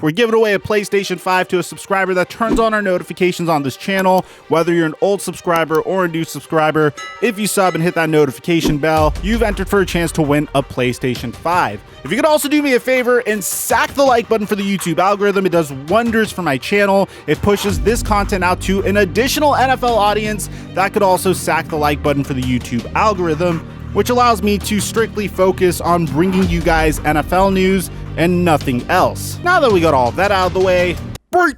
We're giving away a PlayStation 5 to a subscriber that turns on our notifications on this channel. Whether you're an old subscriber or a new subscriber, if you sub and hit that notification bell, you've entered for a chance to win a PlayStation 5. If you could also do me a favor and sack the like button for the YouTube algorithm, it does wonders for my channel. It pushes this content out to an additional NFL audience that could also sack the like button for the YouTube algorithm, which allows me to strictly focus on bringing you guys NFL news and nothing else. Now that we got all that out of the way, break!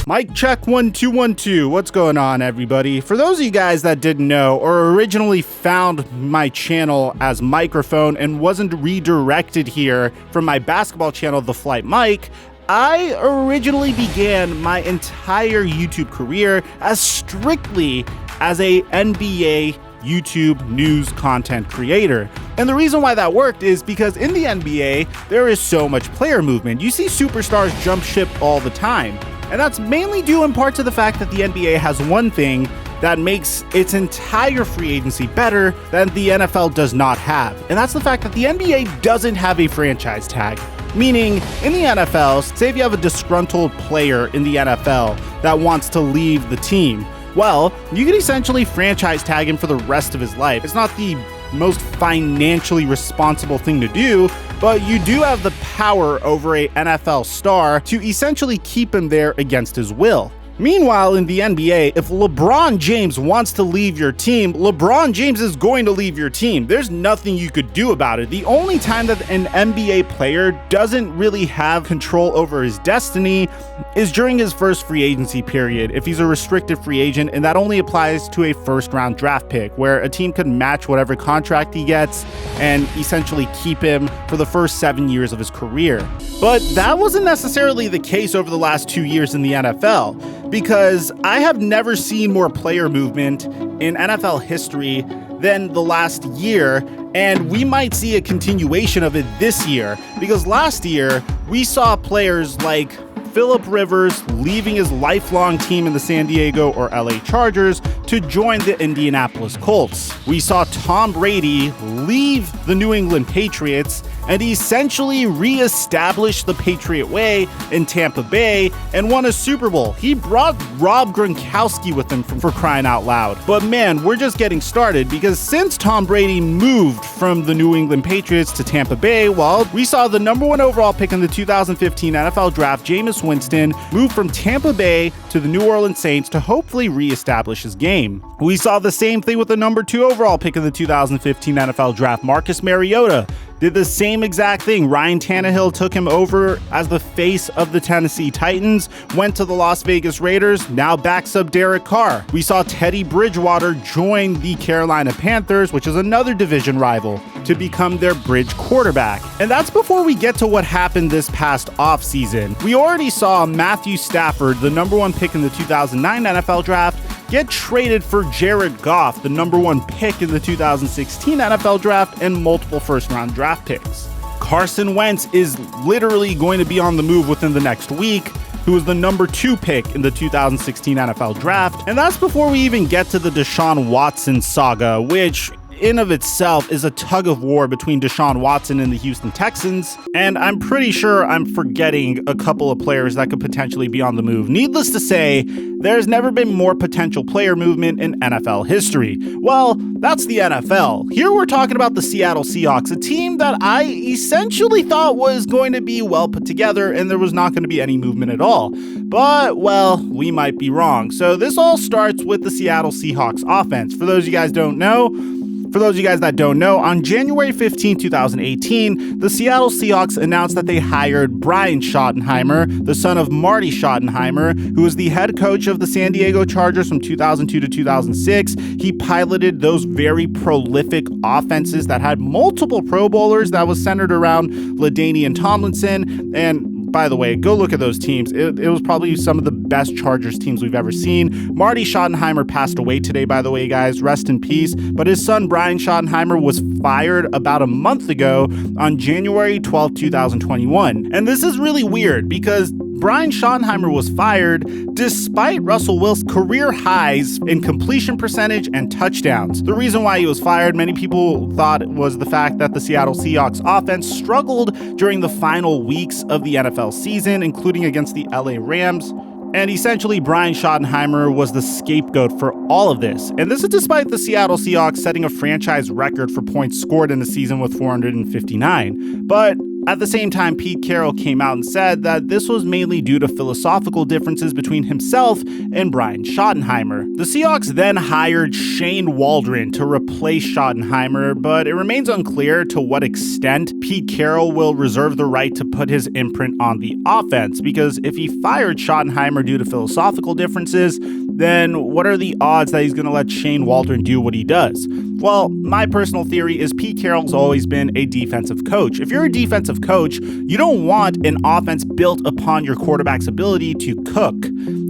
Mic check 1 2 1 2. What's going on, everybody? For those of you guys that didn't know or originally found my channel as Mikerophone and wasn't redirected here from my basketball channel, The Flight Mike, I originally began my entire YouTube career as strictly as a NBA YouTube news content creator. And the reason why that worked is because in the NBA, there is so much player movement. You see superstars jump ship all the time. And that's mainly due in part to the fact that the NBA has one thing that makes its entire free agency better than the NFL does not have. And that's the fact that the NBA doesn't have a franchise tag. Meaning, in the NFL, say if you have a disgruntled player in the NFL that wants to leave the team, well, you can essentially franchise tag him for the rest of his life. It's not the most financially responsible thing to do, but you do have the power over a NFL star to essentially keep him there against his will. Meanwhile, in the NBA, if LeBron James wants to leave your team, LeBron James is going to leave your team. There's nothing you could do about it. The only time that an NBA player doesn't really have control over his destiny is during his first free agency period, if he's a restricted free agent, and that only applies to a first-round draft pick, where a team could match whatever contract he gets and essentially keep him for the first 7 years of his career. But that wasn't necessarily the case over the last 2 years in the NFL. Because I have never seen more player movement in NFL history than the last year, and we might see a continuation of it this year, because last year we saw players like Phillip Rivers leaving his lifelong team in the San Diego or LA Chargers to join the Indianapolis Colts. We saw Tom Brady leave the New England Patriots and essentially re-establish the Patriot way in Tampa Bay and won a Super Bowl. He brought Rob Gronkowski with him for crying out loud. But man, we're just getting started, because since Tom Brady moved from the New England Patriots to Tampa Bay, well, we saw the number 1 overall pick in the 2015 NFL Draft, Jameis Winston, move from Tampa Bay to the New Orleans Saints to hopefully re-establish his game. We saw the same thing with the number 2 overall pick in the 2015 NFL Draft, Marcus Mariota. Did the same exact thing. Ryan Tannehill took him over as the face of the Tennessee Titans, went to the Las Vegas Raiders, now backs up Derek Carr. We saw Teddy Bridgewater join the Carolina Panthers, which is another division rival, to become their bridge quarterback. And that's before we get to what happened this past offseason. We already saw Matthew Stafford, the number 1 pick in the 2009 NFL Draft, get traded for Jared Goff, the number 1 pick in the 2016 NFL Draft, and multiple first-round draft picks. Carson Wentz is literally going to be on the move within the next week, who was the number 2 pick in the 2016 NFL Draft. And that's before we even get to the Deshaun Watson saga, which in of itself is a tug of war between Deshaun Watson and the Houston Texans, and I'm pretty sure I'm forgetting a couple of players that could potentially be on the move. Needless to say, there's never been more potential player movement in NFL history. Well, that's the NFL. Here we're talking about the Seattle Seahawks, a team that I essentially thought was going to be well put together and there was not going to be any movement at all. But, well, we might be wrong. So this all starts with the Seattle Seahawks offense. For those of you guys that don't know, on January 15, 2018, the Seattle Seahawks announced that they hired Brian Schottenheimer, the son of Marty Schottenheimer, who was the head coach of the San Diego Chargers from 2002 to 2006. He piloted those very prolific offenses that had multiple Pro Bowlers that was centered around LaDainian Tomlinson and by the way, go look at those teams. It was probably some of the best Chargers teams we've ever seen. Marty Schottenheimer passed away today, by the way, guys. Rest in peace. But his son, Brian Schottenheimer, was fired about a month ago on January 12, 2021. And this is really weird because Brian Schottenheimer was fired despite Russell Wilson's career highs in completion percentage and touchdowns. The reason why he was fired, many people thought, was the fact that the Seattle Seahawks offense struggled during the final weeks of the NFL season, including against the LA Rams. And essentially, Brian Schottenheimer was the scapegoat for all of this. And this is despite the Seattle Seahawks setting a franchise record for points scored in the season with 459. But at the same time, Pete Carroll came out and said that this was mainly due to philosophical differences between himself and Brian Schottenheimer. The Seahawks then hired Shane Waldron to replace Schottenheimer, but it remains unclear to what extent Pete Carroll will reserve the right to put his imprint on the offense, because if he fired Schottenheimer due to philosophical differences, then what are the odds that he's going to let Shane Waldron do what he does? Well, my personal theory is Pete Carroll's always been a defensive coach. If you're a defensive coach, you don't want an offense built upon your quarterback's ability to cook.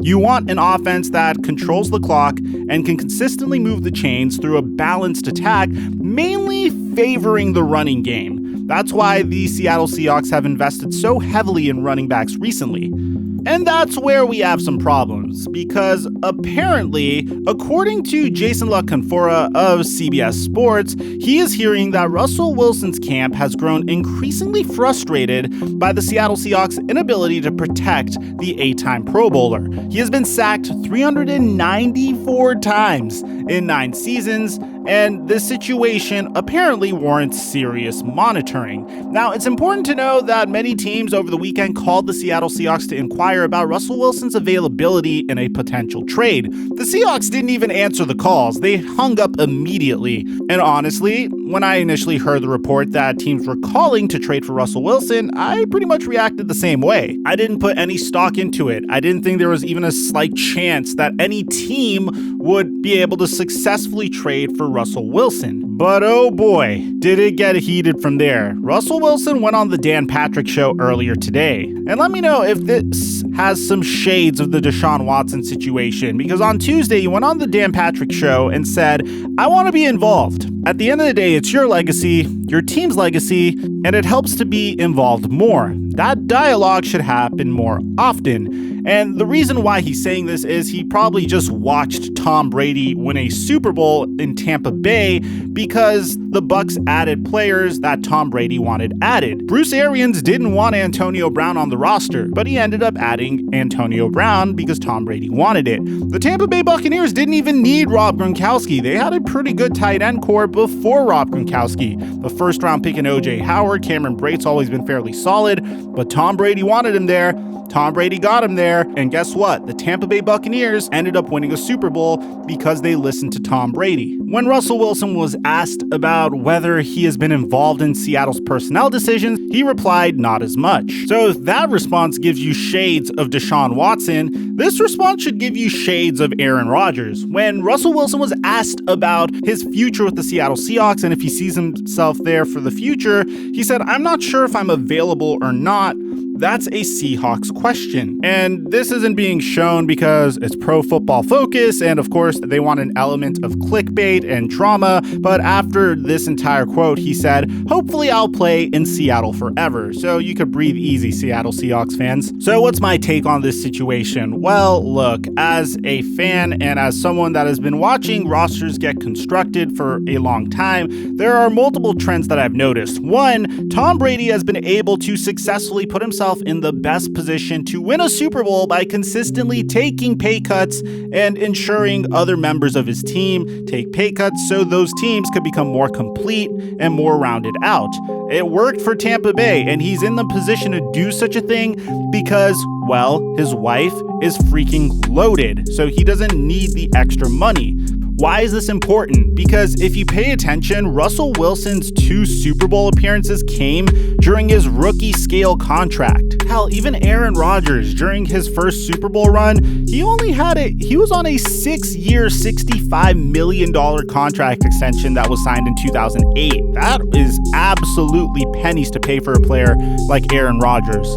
You want an offense that controls the clock and can consistently move the chains through a balanced attack, mainly favoring the running game. That's why the Seattle Seahawks have invested so heavily in running backs recently. And that's where we have some problems, because apparently, according to Jason La Canfora of CBS Sports, he is hearing that Russell Wilson's camp has grown increasingly frustrated by the Seattle Seahawks' inability to protect the 8-time Pro Bowler. He has been sacked 394 times in 9 seasons, and this situation apparently warrants serious monitoring. Now, it's important to know that many teams over the weekend called the Seattle Seahawks to inquire about Russell Wilson's availability in a potential trade. The Seahawks didn't even answer the calls. They hung up immediately. And honestly, when I initially heard the report that teams were calling to trade for Russell Wilson, I pretty much reacted the same way. I didn't put any stock into it. I didn't think there was even a slight chance that any team would be able to successfully trade for Russell Wilson. But oh boy, did it get heated from there. Russell Wilson went on the Dan Patrick Show earlier today. And let me know if this has some shades of the Deshaun Watson situation, because on Tuesday he went on the Dan Patrick Show and said, "I want to be involved. At the end of the day, it's your legacy, your team's legacy, and it helps to be involved more." That dialogue should happen more often. And the reason why he's saying this is he probably just watched Tom Brady win a Super Bowl in Tampa Bay because the Bucs added players that Tom Brady wanted added. Bruce Arians didn't want Antonio Brown on the roster, but he ended up adding Antonio Brown because Tom Brady wanted it. The Tampa Bay Buccaneers didn't even need Rob Gronkowski. They had a pretty good tight end core before Rob Gronkowski. The first round pick in O.J. Howard, Cameron Brate's always been fairly solid, but Tom Brady wanted him there. Tom Brady got him there, and guess what? The Tampa Bay Buccaneers ended up winning a Super Bowl because they listened to Tom Brady. When Russell Wilson was asked about whether he has been involved in Seattle's personnel decisions, he replied, not as much. So if that response gives you shades of Deshaun Watson, this response should give you shades of Aaron Rodgers. When Russell Wilson was asked about his future with the Seattle Seahawks and if he sees himself there for the future, he said, "I'm not sure if I'm available or not." That's a Seahawks question. And this isn't being shown because it's Pro Football Focus, and of course, they want an element of clickbait and drama. But after this entire quote, he said, "Hopefully I'll play in Seattle forever." So you could breathe easy, Seattle Seahawks fans. So what's my take on this situation? Well, look, as a fan and as someone that has been watching rosters get constructed for a long time, there are multiple trends that I've noticed. One, Tom Brady has been able to successfully put himself in the best position to win a Super Bowl by consistently taking pay cuts and ensuring other members of his team take pay cuts so those teams could become more complete and more rounded out. It worked for Tampa Bay, and he's in the position to do such a thing because, well, his wife is freaking loaded, so he doesn't need the extra money. Why is this important? Because if you pay attention, Russell Wilson's 2 Super Bowl appearances came during his rookie scale contract. Hell, even Aaron Rodgers, during his first Super Bowl run, he was on a 6-year, $65 million contract extension that was signed in 2008. That is absolutely pennies to pay for a player like Aaron Rodgers.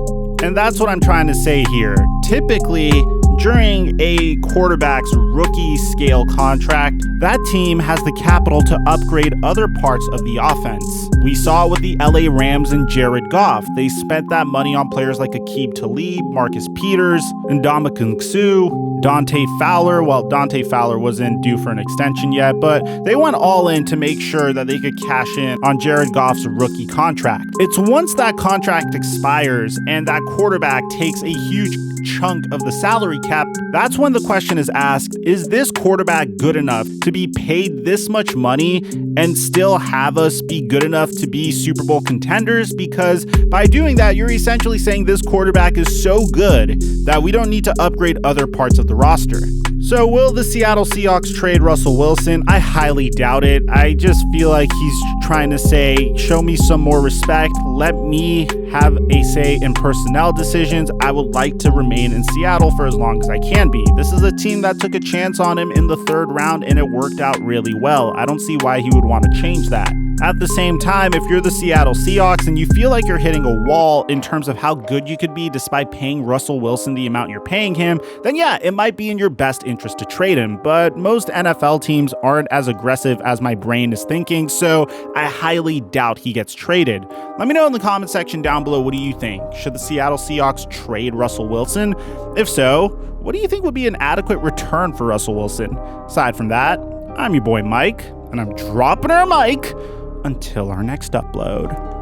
And that's what I'm trying to say here. Typically, during a quarterback's rookie scale contract, that team has the capital to upgrade other parts of the offense. We saw it with the LA Rams and Jared Goff. They spent that money on players like Aqib Talib, Marcus Peters, Ndamukong Suh, Dante Fowler. Well, Dante Fowler wasn't due for an extension yet, but they went all in to make sure that they could cash in on Jared Goff's rookie contract. It's once that contract expires and that quarterback takes a huge chunk of the salary cap, that's when the question is asked, is this quarterback good enough to be paid this much money and still have us be good enough to be Super Bowl contenders? Because by doing that, you're essentially saying this quarterback is so good that we don't need to upgrade other parts of the roster. So will the Seattle Seahawks trade Russell Wilson? I highly doubt it. I just feel like he's trying to say, show me some more respect. Let me have a say in personnel decisions. I would like to remain in Seattle for as long as I can be. This is a team that took a chance on him in the 3rd round and it worked out really well. I don't see why he would want to change that. At the same time, if you're the Seattle Seahawks and you feel like you're hitting a wall in terms of how good you could be despite paying Russell Wilson the amount you're paying him, then yeah, it might be in your best interest to trade him. But most NFL teams aren't as aggressive as my brain is thinking, so I highly doubt he gets traded. Let me know in the comment section down below, what do you think? Should the Seattle Seahawks trade Russell Wilson? If so, what do you think would be an adequate return for Russell Wilson? Aside from that, I'm your boy Mike, and I'm dropping our mic until our next upload.